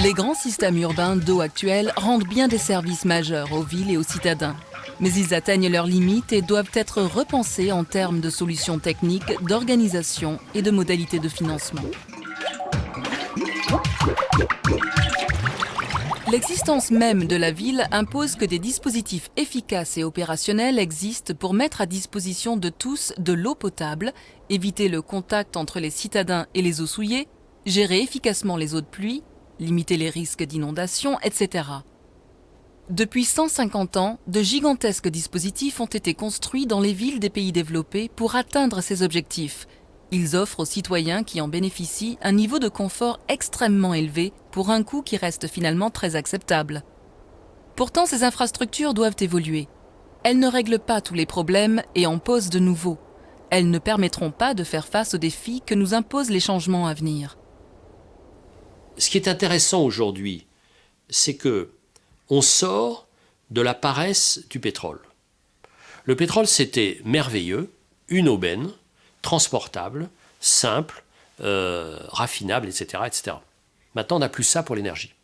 Les grands systèmes urbains d'eau actuels rendent bien des services majeurs aux villes et aux citadins. Mais ils atteignent leurs limites et doivent être repensés en termes de solutions techniques, d'organisation et de modalités de financement. L'existence même de la ville impose que des dispositifs efficaces et opérationnels existent pour mettre à disposition de tous de l'eau potable, éviter le contact entre les citadins et les eaux souillées, gérer efficacement les eaux de pluie, limiter les risques d'inondation, etc. Depuis 150 ans, de gigantesques dispositifs ont été construits dans les villes des pays développés pour atteindre ces objectifs. Ils offrent aux citoyens qui en bénéficient un niveau de confort extrêmement élevé pour un coût qui reste finalement très acceptable. Pourtant, ces infrastructures doivent évoluer. Elles ne règlent pas tous les problèmes et en posent de nouveaux. Elles ne permettront pas de faire face aux défis que nous imposent les changements à venir. Ce qui est intéressant aujourd'hui, c'est que on sort de la paresse du pétrole. Le pétrole, c'était merveilleux, une aubaine, transportable, simple, raffinable, etc., etc. Maintenant, on n'a plus ça pour l'énergie.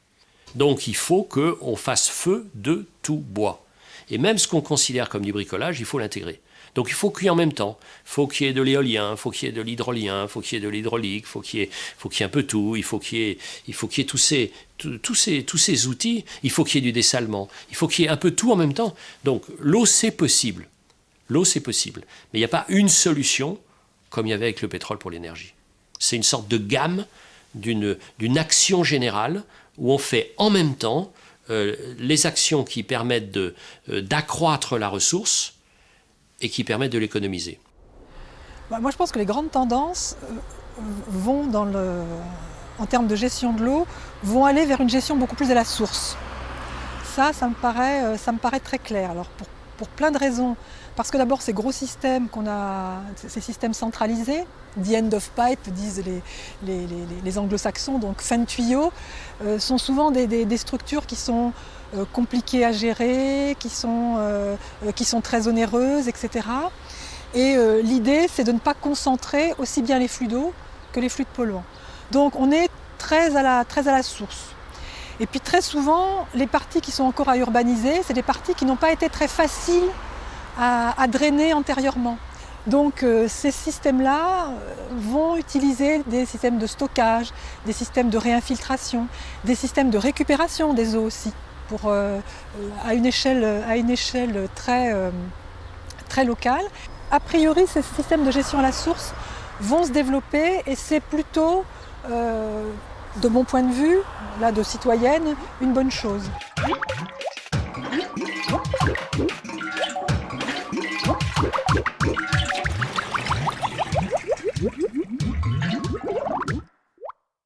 Donc, il faut qu'on fasse feu de tout bois. Et même ce qu'on considère comme du bricolage, il faut l'intégrer. Donc, il faut qu'il y ait en même temps. Il faut qu'il y ait de l'éolien, il faut qu'il y ait de l'hydrolien, il faut qu'il y ait de l'hydraulique, il faut qu'il y ait un peu tout, il faut qu'il y ait tous ces outils, il faut qu'il y ait du dessalement, il faut qu'il y ait un peu tout en même temps. Donc, l'eau, c'est possible. L'eau, c'est possible. Mais il n'y a pas une solution comme il y avait avec le pétrole pour l'énergie. C'est une sorte de gamme d'une action générale où on fait en même temps les actions qui permettent d'accroître la ressource et qui permettent de l'économiser. Moi, je pense que les grandes tendances vont, en termes de gestion de l'eau, vont aller vers une gestion beaucoup plus à la source. Ça me paraît très clair. Alors, pour plein de raisons. Parce que d'abord, ces gros systèmes ces systèmes centralisés, the end of pipe, disent les anglo-saxons, donc fin de tuyau, sont souvent des structures qui sont compliquées à gérer, qui sont très onéreuses, etc. Et l'idée, c'est de ne pas concentrer aussi bien les flux d'eau que les flux de polluants. Donc on est très à la source. Et puis très souvent, les parties qui sont encore à urbaniser, c'est des parties qui n'ont pas été très faciles à drainer antérieurement. Donc ces systèmes-là vont utiliser des systèmes de stockage, des systèmes de réinfiltration, des systèmes de récupération des eaux aussi, à une échelle très locale. A priori, ces systèmes de gestion à la source vont se développer et c'est plutôt, de mon point de vue, là de citoyenne, une bonne chose.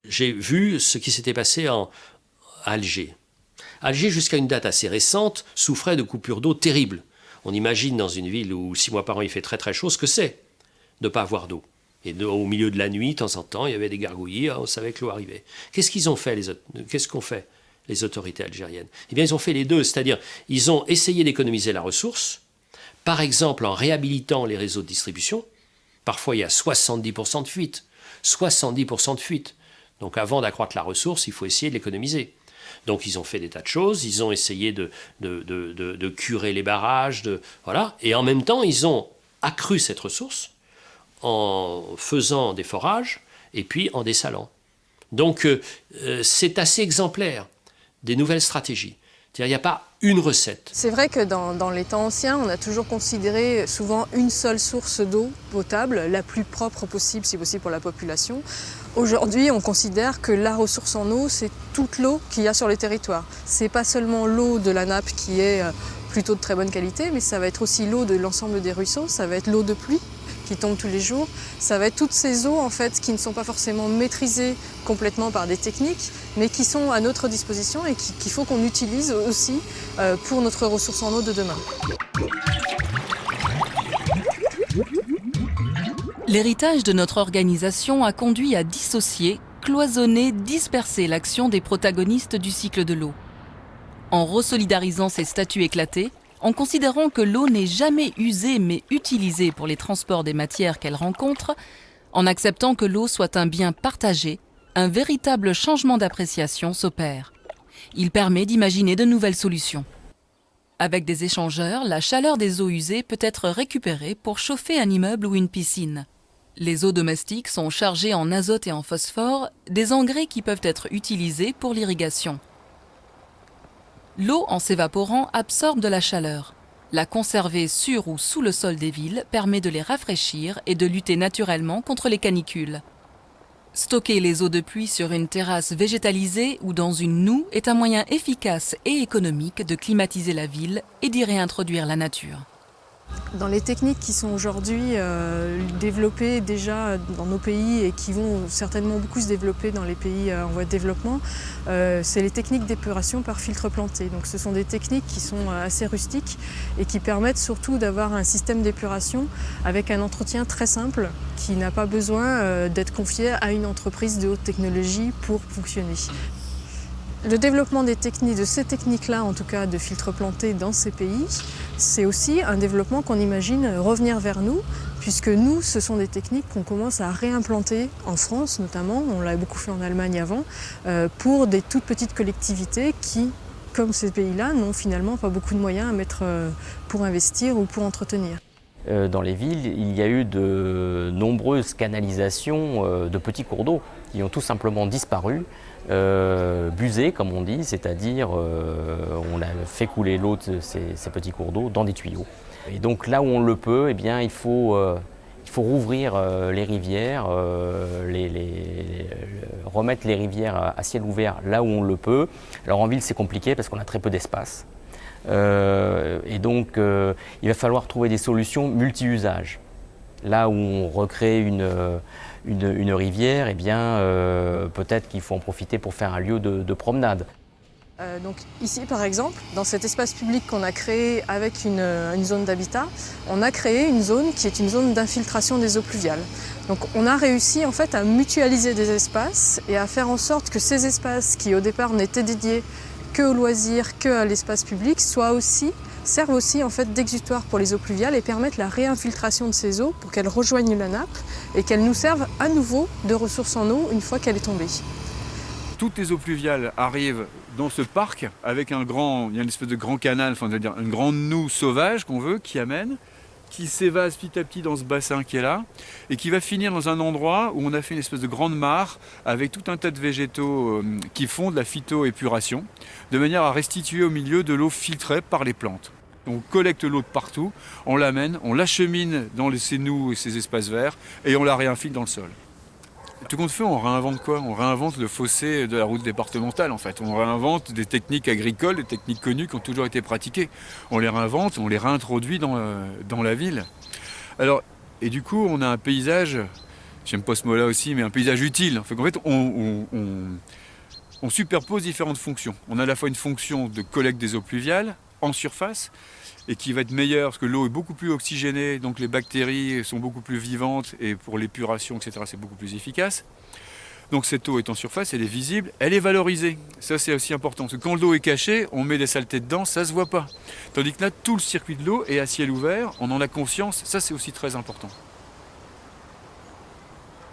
J'ai vu ce qui s'était passé à Alger. Alger, jusqu'à une date assez récente, souffrait de coupures d'eau terribles. On imagine dans une ville où 6 mois par an il fait très très chaud ce que c'est de ne pas avoir d'eau. Et au milieu de la nuit, de temps en temps, il y avait des gargouillis, on savait que l'eau arrivait. Qu'est-ce qu'ont fait les autorités algériennes? Eh bien, ils ont fait les deux, c'est-à-dire ils ont essayé d'économiser la ressource, par exemple en réhabilitant les réseaux de distribution. Parfois, il y a 70% de fuite. 70% de fuite. Donc avant d'accroître la ressource, il faut essayer de l'économiser. Donc ils ont fait des tas de choses, ils ont essayé de curer les barrages, voilà. Et en même temps, ils ont accru cette ressource en faisant des forages et puis en dessalant. Donc c'est assez exemplaire des nouvelles stratégies. C'est-à-dire, il n'y a pas une recette. C'est vrai que dans les temps anciens, on a toujours considéré souvent une seule source d'eau potable, la plus propre possible, si possible pour la population. Aujourd'hui, on considère que la ressource en eau, c'est toute l'eau qu'il y a sur le territoire. C'est pas seulement l'eau de la nappe qui est plutôt de très bonne qualité, mais ça va être aussi l'eau de l'ensemble des ruisseaux, ça va être l'eau de pluie qui tombe tous les jours. Ça va être toutes ces eaux en fait qui ne sont pas forcément maîtrisées complètement par des techniques, mais qui sont à notre disposition et qu'il faut qu'on utilise aussi pour notre ressource en eau de demain. L'héritage de notre organisation a conduit à dissocier, cloisonner, disperser l'action des protagonistes du cycle de l'eau. En resolidarisant ces statuts éclatés, en considérant que l'eau n'est jamais usée mais utilisée pour les transports des matières qu'elle rencontre, en acceptant que l'eau soit un bien partagé, un véritable changement d'appréciation s'opère. Il permet d'imaginer de nouvelles solutions. Avec des échangeurs, la chaleur des eaux usées peut être récupérée pour chauffer un immeuble ou une piscine. Les eaux domestiques sont chargées en azote et en phosphore, des engrais qui peuvent être utilisés pour l'irrigation. L'eau, en s'évaporant, absorbe de la chaleur. La conserver sur ou sous le sol des villes permet de les rafraîchir et de lutter naturellement contre les canicules. Stocker les eaux de pluie sur une terrasse végétalisée ou dans une noue est un moyen efficace et économique de climatiser la ville et d'y réintroduire la nature. Dans les techniques qui sont aujourd'hui développées déjà dans nos pays et qui vont certainement beaucoup se développer dans les pays en voie de développement, c'est les techniques d'épuration par filtre planté. Donc ce sont des techniques qui sont assez rustiques et qui permettent surtout d'avoir un système d'épuration avec un entretien très simple qui n'a pas besoin d'être confié à une entreprise de haute technologie pour fonctionner. Le développement de ces techniques-là, en tout cas de filtres plantés dans ces pays, c'est aussi un développement qu'on imagine revenir vers nous, puisque nous, ce sont des techniques qu'on commence à réimplanter en France notamment, on l'a beaucoup fait en Allemagne avant, pour des toutes petites collectivités qui, comme ces pays-là, n'ont finalement pas beaucoup de moyens à mettre pour investir ou pour entretenir. Dans les villes, il y a eu de nombreuses canalisations de petits cours d'eau qui ont tout simplement disparu, busés comme on dit, c'est-à-dire on a fait couler l'eau de ces petits cours d'eau dans des tuyaux. Et donc là où on le peut, eh bien, il faut rouvrir les rivières, remettre les rivières à ciel ouvert là où on le peut. Alors en ville c'est compliqué parce qu'on a très peu d'espace. Et donc il va falloir trouver des solutions multi-usages. Là où on recrée une rivière, eh bien peut-être qu'il faut en profiter pour faire un lieu de promenade. Donc ici par exemple, dans cet espace public qu'on a créé avec une zone d'habitat, on a créé une zone qui est une zone d'infiltration des eaux pluviales. Donc on a réussi en fait à mutualiser des espaces et à faire en sorte que ces espaces qui au départ n'étaient dédiés qu'aux loisirs, qu'à l'espace public, servent aussi en fait d'exutoire pour les eaux pluviales et permettent la réinfiltration de ces eaux pour qu'elles rejoignent la nappe et qu'elles nous servent à nouveau de ressource en eau une fois qu'elle est tombée. Toutes les eaux pluviales arrivent dans ce parc avec il y a une espèce de grand canal, c'est-à-dire une grande noue sauvage qu'on veut, qui s'évase petit à petit dans ce bassin qui est là et qui va finir dans un endroit où on a fait une espèce de grande mare avec tout un tas de végétaux qui font de la phytoépuration de manière à restituer au milieu de l'eau filtrée par les plantes. On collecte l'eau de partout, on l'amène, on l'achemine dans ces noues et ces espaces verts et on la réinfiltre dans le sol. Tout compte fait, on réinvente quoi? On réinvente le fossé de la route départementale en fait. On réinvente des techniques agricoles, des techniques connues qui ont toujours été pratiquées. On les réinvente, on les réintroduit dans la ville. Alors, et du coup, on a un paysage, j'aime pas ce mot-là aussi, mais un paysage utile. En fait, on superpose différentes fonctions. On a à la fois une fonction de collecte des eaux pluviales en surface, et qui va être meilleure parce que l'eau est beaucoup plus oxygénée, donc les bactéries sont beaucoup plus vivantes et pour l'épuration, etc., c'est beaucoup plus efficace. Donc cette eau est en surface, elle est visible, elle est valorisée. Ça c'est aussi important, parce que quand l'eau est cachée, on met des saletés dedans, ça ne se voit pas. Tandis que là, tout le circuit de l'eau est à ciel ouvert, on en a conscience, ça c'est aussi très important.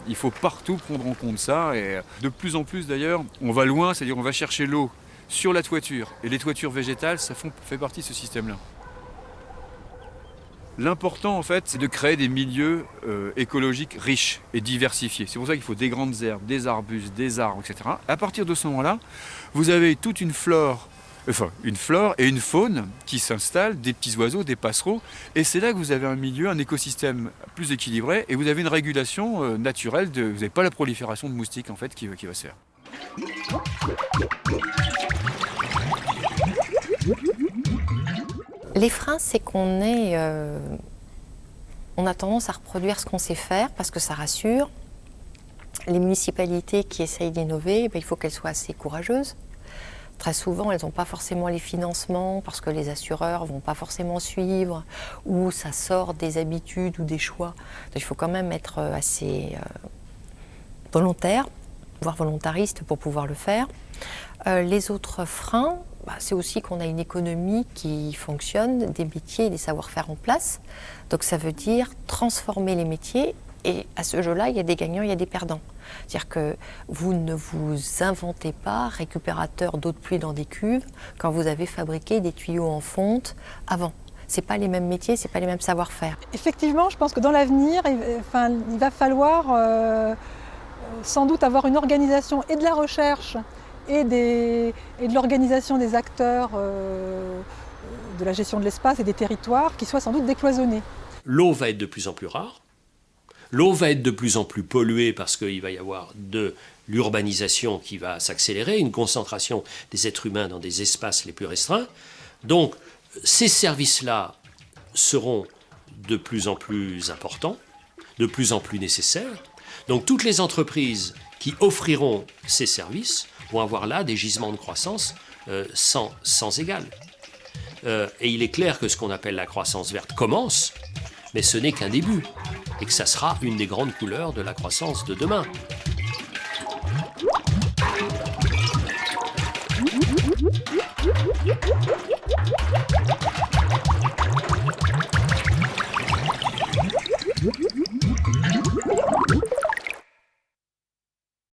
Il faut partout prendre en compte ça, et de plus en plus d'ailleurs, on va loin, c'est-à-dire on va chercher l'eau sur la toiture. Et les toitures végétales, ça fait partie de ce système-là. L'important, en fait, c'est de créer des milieux écologiques riches et diversifiés. C'est pour ça qu'il faut des grandes herbes, des arbustes, des arbres, etc. À partir de ce moment-là, vous avez toute une flore et une faune qui s'installent, des petits oiseaux, des passereaux. Et c'est là que vous avez un milieu, un écosystème plus équilibré et vous avez une régulation naturelle. Vous n'avez pas la prolifération de moustiques, en fait, qui va se faire. Les freins, c'est qu'on a tendance à reproduire ce qu'on sait faire parce que ça rassure. Les municipalités qui essayent d'innover, il faut qu'elles soient assez courageuses. Très souvent, elles n'ont pas forcément les financements parce que les assureurs ne vont pas forcément suivre ou ça sort des habitudes ou des choix. Donc, il faut quand même être assez volontaire, voire volontariste pour pouvoir le faire. Les autres freins, c'est aussi qu'on a une économie qui fonctionne, des métiers et des savoir-faire en place. Donc ça veut dire transformer les métiers Et à ce jeu-là, il y a des gagnants, il y a des perdants. C'est-à-dire que vous ne vous inventez pas récupérateur d'eau de pluie dans des cuves quand vous avez fabriqué des tuyaux en fonte avant. Ce n'est pas les mêmes métiers, ce n'est pas les mêmes savoir-faire. Effectivement, je pense que dans l'avenir, il va falloir sans doute avoir une organisation et de la recherche et de l'organisation des acteurs de la gestion de l'espace et des territoires qui soit sans doute décloisonnée. L'eau va être de plus en plus rare. L'eau va être de plus en plus polluée parce qu'il va y avoir de l'urbanisation qui va s'accélérer, une concentration des êtres humains dans des espaces les plus restreints. Donc, ces services-là seront de plus en plus importants, de plus en plus nécessaires. Donc, toutes les entreprises qui offriront ces services vont avoir là des gisements de croissance sans égal. Et il est clair que ce qu'on appelle la croissance verte commence, mais ce n'est qu'un début, et que ça sera une des grandes couleurs de la croissance de demain.